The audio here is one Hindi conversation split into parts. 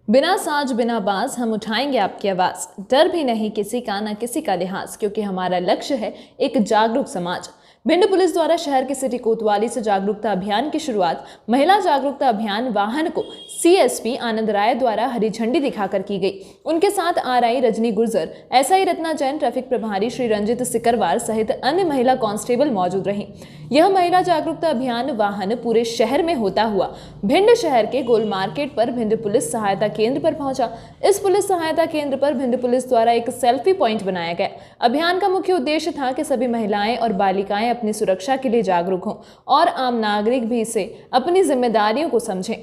बिना साज बिना बाज हम उठाएंगे आपकी आवाज। डर भी नहीं किसी का, ना किसी का लिहाज, क्योंकि हमारा लक्ष्य है एक जागरूक समाज। भिंड पुलिस द्वारा शहर के सिटी कोतवाली से जागरूकता अभियान की शुरुआत महिला जागरूकता अभियान वाहन को सीएसपी आनंद राय द्वारा हरी झंडी दिखाकर की गई। उनके साथ RI Rajni Gurjar, SI Ratna Jain, traffic प्रभारी श्री रंजित सिकरवार सहित अन्य महिला कांस्टेबल मौजूद रहीं। यह महिला जागरूकता अभियान वाहन पूरे शहर में होता हुआ भिंड शहर के गोल मार्केट पर भिंड पुलिस सहायता केंद्र पर पहुंचा। इस पुलिस सहायता केंद्र पर भिंड पुलिस द्वारा एक सेल्फी पॉइंट बनाया गया। अभियान का मुख्य उद्देश्य था कि सभी महिलाएं और बालिकाएं अपनी सुरक्षा के लिए जागरूक हों और आम नागरिक भी इसे अपनी जिम्मेदारियों को समझें।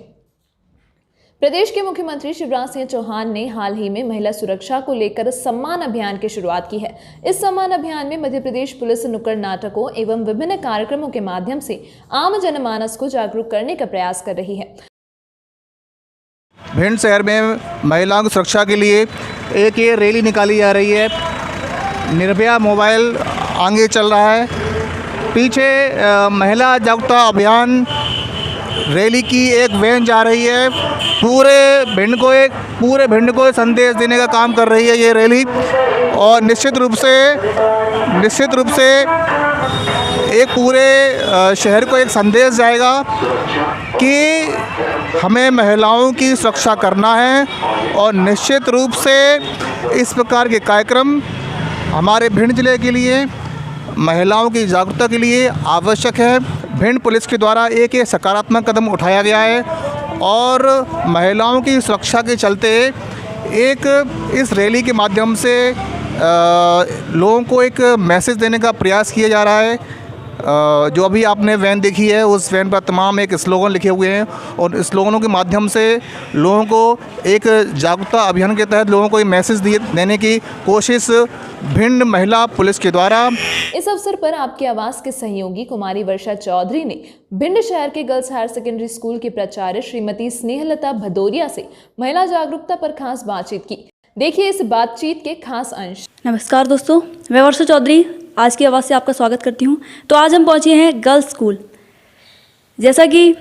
प्रदेश के मुख्यमंत्री शिवराज सिंह चौहान ने हाल ही में महिला सुरक्षा को लेकर सम्मान अभियान की शुरुआत की है। इस सम्मान अभियान में मध्य प्रदेश पुलिस नुक्कड़ नाटकों एवं विभिन्न कार्यक्रमों के माध्यम से आम जनमानस को जागरूक करने का प्रयास कर रही है। भिंड शहर में महिलाओं की सुरक्षा के लिए एक ये रैली निकाली जा रही है। निर्भया मोबाइल आगे चल रहा है, पीछे महिला जागरूकता अभियान रैली की एक वैन जा रही है। पूरे भिंड को संदेश देने का काम कर रही है ये रैली, और निश्चित रूप से एक पूरे शहर को एक संदेश जाएगा कि हमें महिलाओं की सुरक्षा करना है। और निश्चित रूप से इस प्रकार के कार्यक्रम हमारे भिंड जिले के लिए महिलाओं की जागरूकता के लिए आवश्यक है। भिंड पुलिस के द्वारा एक ये सकारात्मक कदम उठाया गया है और महिलाओं की सुरक्षा के चलते एक इस रैली के माध्यम से लोगों को एक मैसेज देने का प्रयास किया जा रहा है। जो अभी आपने वैन देखी है, उस वैन पर तमाम एक स्लोगन लिखे हुए हैं और स्लोगनों के माध्यम से लोगों को एक जागरूकता अभियान के तहत लोगों को एक मैसेज देने की कोशिश भिंड महिला पुलिस के द्वारा। इस अवसर पर आपकी आवाज़ के सहयोगी कुमारी वर्षा चौधरी ने भिंड शहर के गर्ल्स हायर सेकेंडरी स्कूल की प्राचार्य श्रीमती स्नेहलता भदौरिया से महिला जागरूकता पर खास बातचीत की। देखिए इस बातचीत के खास अंश। नमस्कार दोस्तों, मैं वर्षा चौधरी आज की आवाज़ से आपका स्वागत करती हूँ। तो आज हम पहुँचे हैं गर्ल्स स्कूल। जैसा कि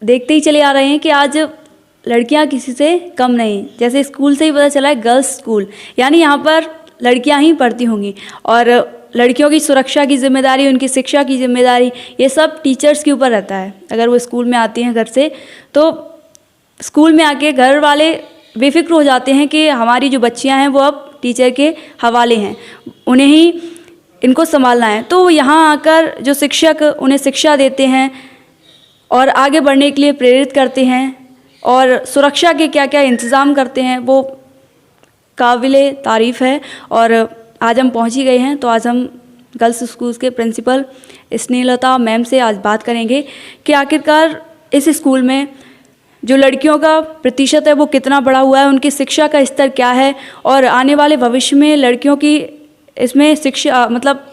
देखते ही चले आ रहे हैं कि आज लड़कियाँ किसी से कम नहीं, जैसे स्कूल से ही पता चला है गर्ल्स स्कूल, यानी यहाँ पर लड़कियाँ ही पढ़ती होंगी और लड़कियों की सुरक्षा की जिम्मेदारी, उनकी शिक्षा की जिम्मेदारी, ये सब टीचर्स के ऊपर रहता है। अगर वो स्कूल में आती हैं घर से, तो स्कूल में आके घर वाले बेफिक्र हो जाते हैं कि हमारी जो बच्चियां हैं वो अब टीचर के हवाले हैं, उन्हें ही इनको संभालना है। तो यहाँ आकर जो शिक्षक उन्हें शिक्षा देते हैं और आगे बढ़ने के लिए प्रेरित करते हैं और सुरक्षा के क्या क्या इंतज़ाम करते हैं, वो काबिले तारीफ़ है। और आज हम पहुँच ही गए हैं, तो आज हम गर्ल्स स्कूल के प्रिंसिपल स्नेहलता मैम से आज बात करेंगे कि आखिरकार इस स्कूल में जो लड़कियों का प्रतिशत है वो कितना बढ़ा हुआ है, उनकी शिक्षा का स्तर क्या है और आने वाले भविष्य में लड़कियों की इसमें शिक्षा मतलब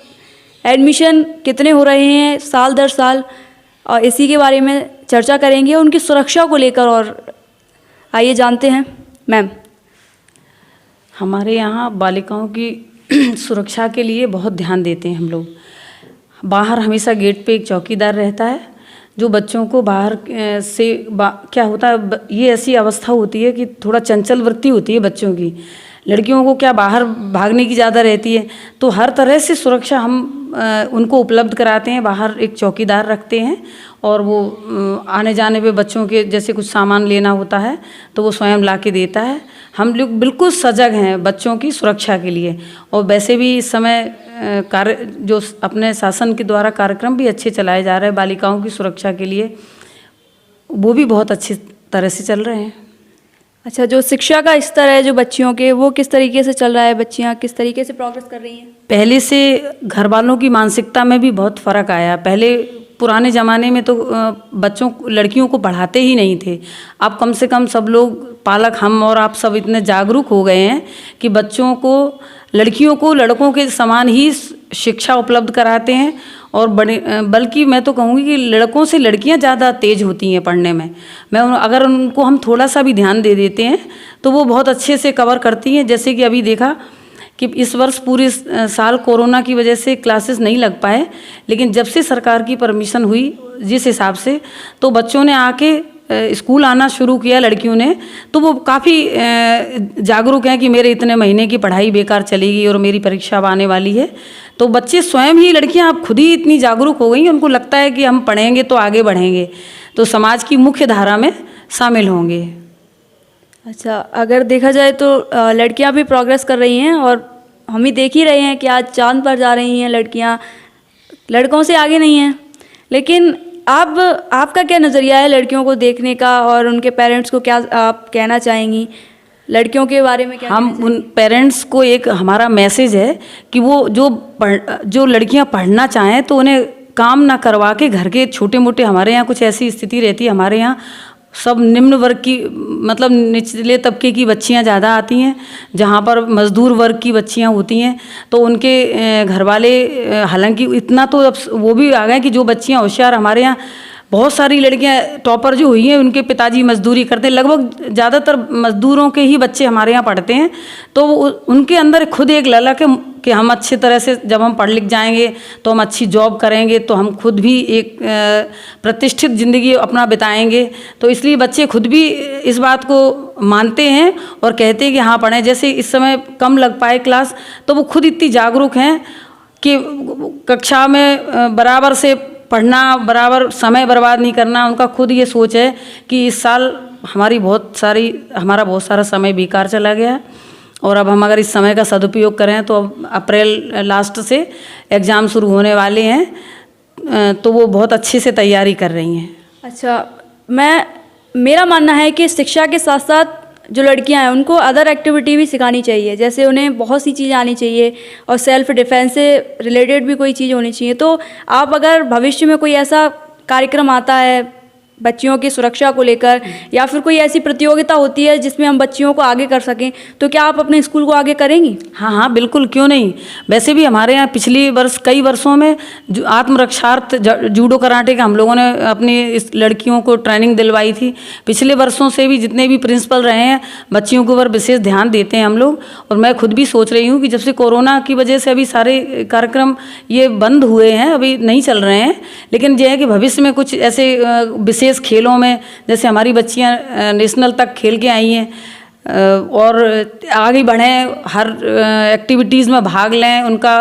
एडमिशन कितने हो रहे हैं साल दर साल, और इसी के बारे में चर्चा करेंगे उनकी सुरक्षा को लेकर। और आइए जानते हैं मैम। हमारे यहाँ बालिकाओं की सुरक्षा के लिए बहुत ध्यान देते हैं हम लोग। बाहर हमेशा गेट पे एक चौकीदार रहता है जो बच्चों को बाहर से क्या होता है, ये ऐसी अवस्था होती है कि थोड़ा चंचल वृत्ति होती है बच्चों की। लड़कियों को क्या बाहर भागने की ज़्यादा रहती है, तो हर तरह से सुरक्षा हम उनको उपलब्ध कराते हैं। बाहर एक चौकीदार रखते हैं और वो आने जाने पे बच्चों के जैसे कुछ सामान लेना होता है तो वो स्वयं ला के देता है। हम लोग बिल्कुल सजग हैं बच्चों की सुरक्षा के लिए। और वैसे भी इस समय जो अपने शासन के द्वारा कार्यक्रम भी अच्छे चलाए जा रहे हैं बालिकाओं की सुरक्षा के लिए, वो भी बहुत अच्छी तरह से चल रहे हैं। अच्छा, जो शिक्षा का स्तर है जो बच्चियों के, वो किस तरीके से चल रहा है? बच्चियाँ किस तरीके से प्रोग्रेस कर रही हैं? पहले से घर वालों की मानसिकता में भी बहुत फ़र्क आया। पहले पुराने ज़माने में तो लड़कियों को पढ़ाते ही नहीं थे। अब कम से कम सब लोग, पालक, हम और आप सब इतने जागरूक हो गए हैं कि बच्चों को, लड़कियों को लड़कों के समान ही शिक्षा उपलब्ध कराते हैं। और बल्कि मैं तो कहूँगी कि लड़कों से लड़कियां ज़्यादा तेज़ होती हैं पढ़ने में। अगर उनको हम थोड़ा सा भी ध्यान दे देते हैं तो वो बहुत अच्छे से कवर करती हैं। जैसे कि अभी देखा कि इस वर्ष पूरे साल कोरोना की वजह से क्लासेस नहीं लग पाए, लेकिन जब से सरकार की परमिशन हुई जिस हिसाब से, तो बच्चों ने आके स्कूल आना शुरू किया लड़कियों ने, तो वो काफ़ी जागरूक हैं कि मेरे इतने महीने की पढ़ाई बेकार चलेगी और मेरी परीक्षा अब आने वाली है। तो बच्चे स्वयं ही, लड़कियां अब खुद ही इतनी जागरूक हो गई हैं, उनको लगता है कि हम पढ़ेंगे तो आगे बढ़ेंगे, तो समाज की मुख्य धारा में शामिल होंगे। अच्छा, अगर देखा जाए तो लड़कियां भी प्रोग्रेस कर रही हैं और हम ही देख ही रहे हैं कि आज चांद पर जा रही हैं लड़कियां, लड़कों से आगे नहीं हैं। लेकिन आपका क्या नज़रिया है लड़कियों को देखने का, और उनके पेरेंट्स को क्या आप कहना चाहेंगी लड़कियों के बारे में? क्या हम उन पेरेंट्स को एक हमारा मैसेज है कि वो जो लड़कियां पढ़ना चाहें तो उन्हें काम ना करवा के, घर के छोटे मोटे, हमारे यहाँ कुछ ऐसी स्थिति रहती है, हमारे यहाँ सब निम्न वर्ग की, मतलब निचले तबके की बच्चियां ज़्यादा आती हैं, जहाँ पर मजदूर वर्ग की बच्चियां होती हैं। तो उनके घर वाले, हालांकि इतना तो अब वो भी आ गए कि जो बच्चियां होशियार, हमारे यहाँ बहुत सारी लड़कियां टॉपर जो हुई हैं, उनके पिताजी मजदूरी करते हैं, लगभग ज़्यादातर मजदूरों के ही बच्चे हमारे यहाँ पढ़ते हैं। तो उनके अंदर खुद एक ललक है कि हम अच्छी तरह से जब हम पढ़ लिख जाएंगे तो हम अच्छी जॉब करेंगे, तो हम खुद भी एक प्रतिष्ठित ज़िंदगी अपना बिताएंगे। तो इसलिए बच्चे खुद भी इस बात को मानते हैं और कहते हैं कि हाँ पढ़ें। जैसे इस समय कम लग पाए क्लास, तो वो खुद इतनी जागरूक हैं कि कक्षा में बराबर से पढ़ना, बराबर समय बर्बाद नहीं करना। उनका खुद ये सोच है कि इस साल हमारा बहुत सारा समय बेकार चला गया, और अब हम अगर इस समय का सदुपयोग करें तो अब अप्रैल लास्ट से एग्ज़ाम शुरू होने वाले हैं, तो वो बहुत अच्छे से तैयारी कर रही हैं। अच्छा, मेरा मानना है कि शिक्षा के साथ साथ जो लड़कियां हैं उनको अदर एक्टिविटी भी सिखानी चाहिए, जैसे उन्हें बहुत सी चीज़ें आनी चाहिए और सेल्फ डिफेंस से रिलेटेड भी कोई चीज़ होनी चाहिए। तो आप अगर भविष्य में कोई ऐसा कार्यक्रम आता है बच्चियों की सुरक्षा को लेकर, या फिर कोई ऐसी प्रतियोगिता होती है जिसमें हम बच्चियों को आगे कर सकें, तो क्या आप अपने स्कूल को आगे करेंगी? हाँ, बिल्कुल, क्यों नहीं। वैसे भी हमारे यहाँ पिछली वर्ष कई वर्षों में जो आत्मरक्षार्थ जूडो कराटे का हम लोगों ने अपनी इस लड़कियों को ट्रेनिंग दिलवाई थी। पिछले वर्षों से भी जितने भी प्रिंसिपल रहे हैं, बच्चियों के ऊपर विशेष ध्यान देते हैं हम लोग। और मैं खुद भी सोच रही हूँ कि जब से कोरोना की वजह से अभी सारे कार्यक्रम ये बंद हुए हैं, अभी नहीं चल रहे हैं, लेकिन यह है कि भविष्य में कुछ ऐसे विशेष खेलों में, जैसे हमारी बच्चियां नेशनल तक खेल के आई हैं, और आगे बढ़ें, हर एक्टिविटीज़ में भाग लें, उनका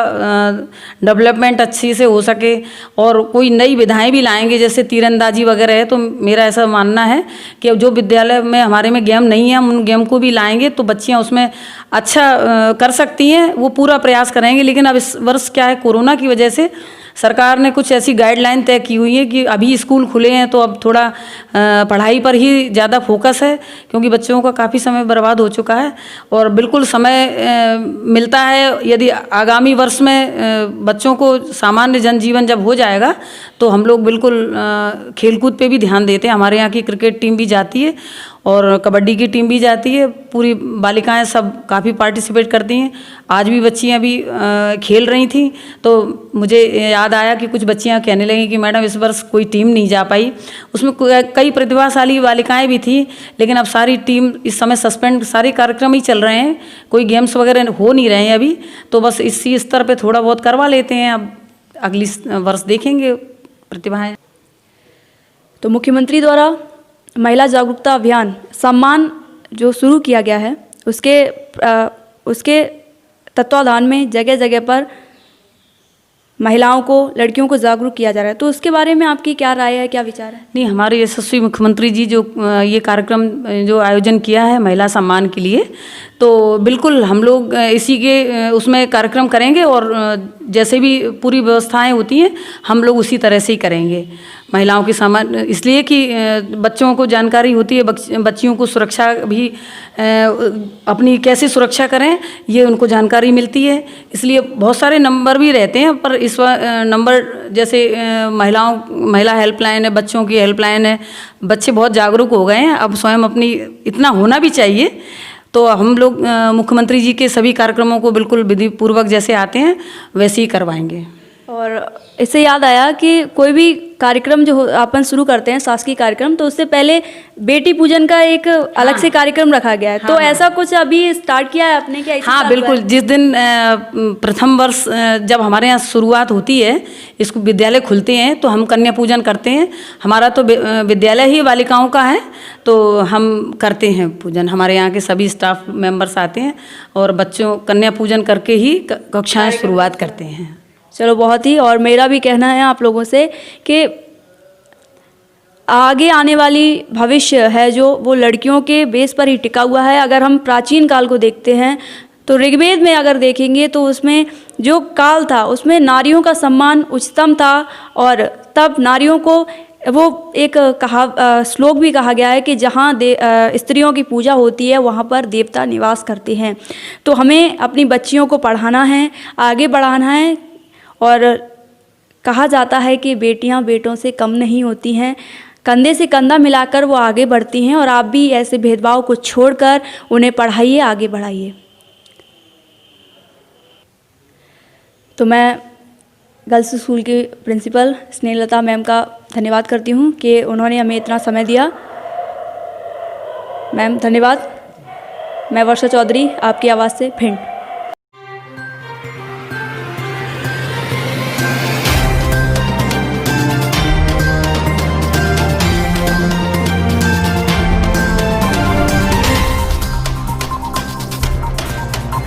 डेवलपमेंट अच्छी से हो सके, और कोई नई विधाएं भी लाएंगे, जैसे तीरंदाजी वगैरह है। तो मेरा ऐसा मानना है कि जो विद्यालय में हमारे में गेम नहीं है, हम उन गेम को भी लाएंगे तो बच्चियां उसमें अच्छा कर सकती हैं, वो पूरा प्रयास करेंगे। लेकिन अब इस वर्ष क्या है, कोरोना की वजह से सरकार ने कुछ ऐसी गाइडलाइन तय की हुई है कि अभी स्कूल खुले हैं तो अब थोड़ा पढ़ाई पर ही ज़्यादा फोकस है, क्योंकि बच्चों का काफ़ी समय बर्बाद हो चुका है। और बिल्कुल समय मिलता है, यदि आगामी वर्ष में बच्चों को सामान्य जनजीवन जब हो जाएगा तो हम लोग बिल्कुल खेलकूद पे भी ध्यान देते हैं। हमारे यहाँ की क्रिकेट टीम भी जाती है और कबड्डी की टीम भी जाती है, पूरी बालिकाएं सब काफ़ी पार्टिसिपेट करती हैं। आज भी बच्चियां भी खेल रही थी, तो मुझे याद आया कि कुछ बच्चियां कहने लगी कि मैडम इस वर्ष कोई टीम नहीं जा पाई। उसमें कई प्रतिभाशाली बालिकाएं भी थी, लेकिन अब सारी टीम इस समय सस्पेंड, सारे कार्यक्रम ही चल रहे हैं, कोई गेम्स वगैरह हो नहीं रहे हैं अभी। तो बस इसी स्तर पर थोड़ा बहुत करवा लेते हैं, अब अगली वर्ष देखेंगे प्रतिभाएँ। तो मुख्यमंत्री द्वारा महिला जागरूकता अभियान सम्मान जो शुरू किया गया है, उसके तत्वाधान में जगह जगह पर महिलाओं को, लड़कियों को जागरूक किया जा रहा है। तो उसके बारे में आपकी क्या राय है, क्या विचार है? नहीं, हमारे यशस्वी मुख्यमंत्री जी जो ये कार्यक्रम जो आयोजन किया है महिला सम्मान के लिए, तो बिल्कुल हम लोग इसी के उसमें कार्यक्रम करेंगे, और जैसे भी पूरी व्यवस्थाएं होती हैं हम लोग उसी तरह से ही करेंगे। महिलाओं के सम्मान इसलिए कि बच्चों को जानकारी होती है, बच्चियों को सुरक्षा भी अपनी कैसे सुरक्षा करें ये उनको जानकारी मिलती है। इसलिए बहुत सारे नंबर भी रहते हैं, पर इस नंबर जैसे महिला हेल्पलाइन है, बच्चों की हेल्पलाइन है, बच्चे बहुत जागरूक हो गए हैं, अब स्वयं अपनी इतना होना भी चाहिए। तो हम लोग मुख्यमंत्री जी के सभी कार्यक्रमों को बिल्कुल विधिपूर्वक जैसे आते हैं वैसे ही करवाएंगे। और इससे याद आया कि कोई भी कार्यक्रम जो अपन शुरू करते हैं शासकीय कार्यक्रम, तो उससे पहले बेटी पूजन का एक अलग से कार्यक्रम रखा गया है। तो ऐसा कुछ अभी स्टार्ट किया है आपने क्या? हाँ बिल्कुल, जिस दिन प्रथम वर्ष जब हमारे यहाँ शुरुआत होती है, इसको विद्यालय खुलते हैं तो हम कन्या पूजन करते हैं। हमारा तो विद्यालय ही बालिकाओं का है, तो हम करते हैं पूजन। हमारे यहाँ के सभी स्टाफ मेंबर्स आते हैं और बच्चों कन्या पूजन करके ही कक्षाएं शुरुआत करते हैं। चलो बहुत ही, और मेरा भी कहना है आप लोगों से कि आगे आने वाली भविष्य है जो वो लड़कियों के बेस पर ही टिका हुआ है। अगर हम प्राचीन काल को देखते हैं तो ऋग्वेद में अगर देखेंगे तो उसमें जो काल था उसमें नारियों का सम्मान उच्चतम था, और तब नारियों को वो एक श्लोक भी कहा गया है कि जहाँ स्त्रियों की पूजा होती है वहाँ पर देवता निवास करते हैं। तो हमें अपनी बच्चियों को पढ़ाना है, आगे बढ़ाना है, और कहा जाता है कि बेटियां बेटों से कम नहीं होती हैं, कंधे से कंधा मिलाकर वो आगे बढ़ती हैं। और आप भी ऐसे भेदभाव को छोड़कर उन्हें पढ़ाइए, आगे बढ़ाइए। तो मैं गर्ल्स स्कूल की प्रिंसिपल स्नेहलता मैम का धन्यवाद करती हूँ कि उन्होंने हमें इतना समय दिया। मैम धन्यवाद। मैं वर्षा चौधरी, आपकी आवाज़ से भिंड।